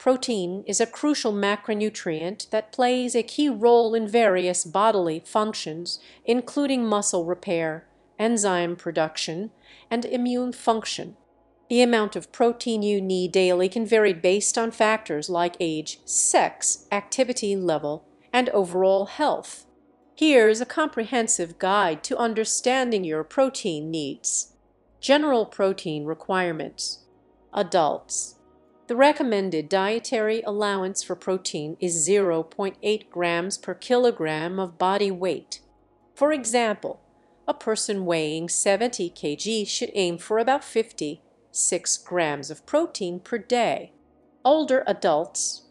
Protein is a crucial macronutrient that plays a key role in various bodily functions, including muscle repair, enzyme production, and immune function. The amount of protein you need daily can vary based on factors like age, sex, activity level, and overall health. Here's a comprehensive guide to understanding your protein needs. General protein requirements. Adults. The recommended dietary allowance for protein is 0.8 grams per kilogram of body weight. For example, a person weighing 70 kg should aim for about 56 grams of protein per day. Older adults.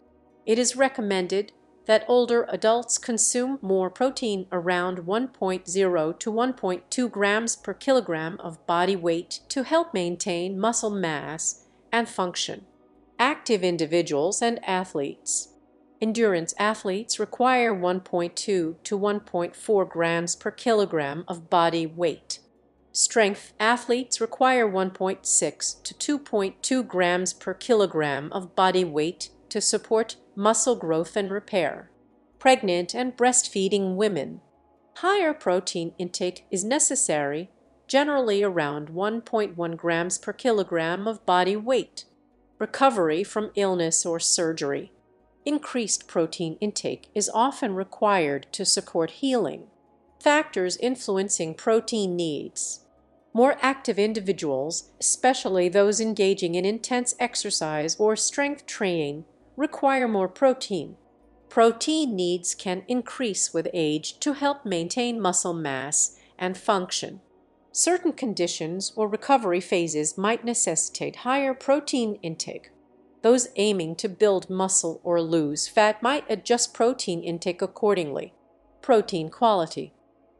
It is recommended that older adults consume more protein, around 1.0 to 1.2 grams per kilogram of body weight, to help maintain muscle mass and function. Active individuals and athletes. Endurance athletes require 1.2 to 1.4 grams per kilogram of body weight. Strength athletes require 1.6 to 2.2 grams per kilogram of body weight to support muscle growth and repair. Pregnant and breastfeeding women. Higher protein intake is necessary, generally around 1.1 grams per kilogram of body weight. Recovery from illness or surgery. Increased protein intake is often required to support healing. Factors influencing protein needs. More active individuals, especially those engaging in intense exercise or strength training, require more protein. Protein needs can increase with age to help maintain muscle mass and function. Certain conditions or recovery phases might necessitate higher protein intake. Those aiming to build muscle or lose fat might adjust protein intake accordingly. Protein quality.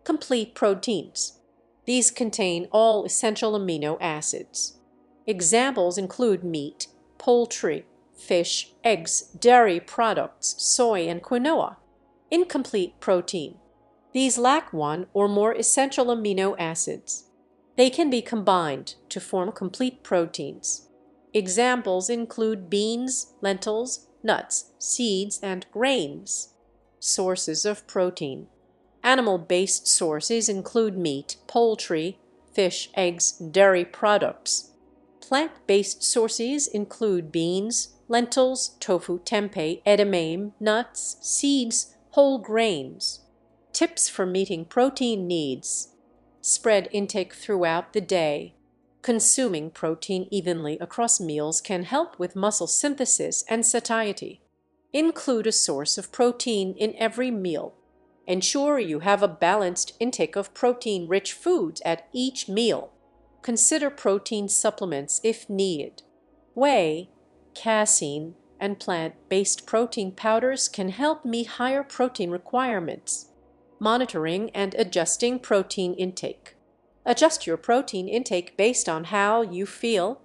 Complete proteins. These contain all essential amino acids. Examples include meat, poultry, fish, eggs, dairy products, soy, and quinoa. Incomplete protein. These lack one or more essential amino acids. They can be combined to form complete proteins. Examples include beans, lentils, nuts, seeds, and grains. Sources of protein. Animal-based sources include meat, poultry, fish, eggs, dairy products. Plant-based sources include beans, lentils, tofu, tempeh, edamame, nuts, seeds, whole grains. Tips for meeting protein needs. Spread intake throughout the day. Consuming protein evenly across meals can help with muscle synthesis and satiety. Include a source of protein in every meal. Ensure you have a balanced intake of protein-rich foods at each meal. Consider protein supplements if needed. Whey, casein, and plant-based protein powders can help meet higher protein requirements. Monitoring and adjusting protein intake. Adjust your protein intake based on how you feel,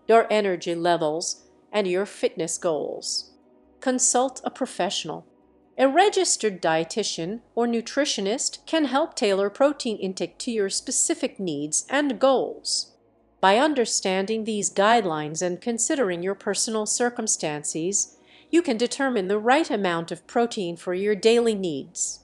your energy levels, and your fitness goals. Consult a professional. A registered dietitian or nutritionist can help tailor protein intake to your specific needs and goals. By understanding these guidelines and considering your personal circumstances, you can determine the right amount of protein for your daily needs.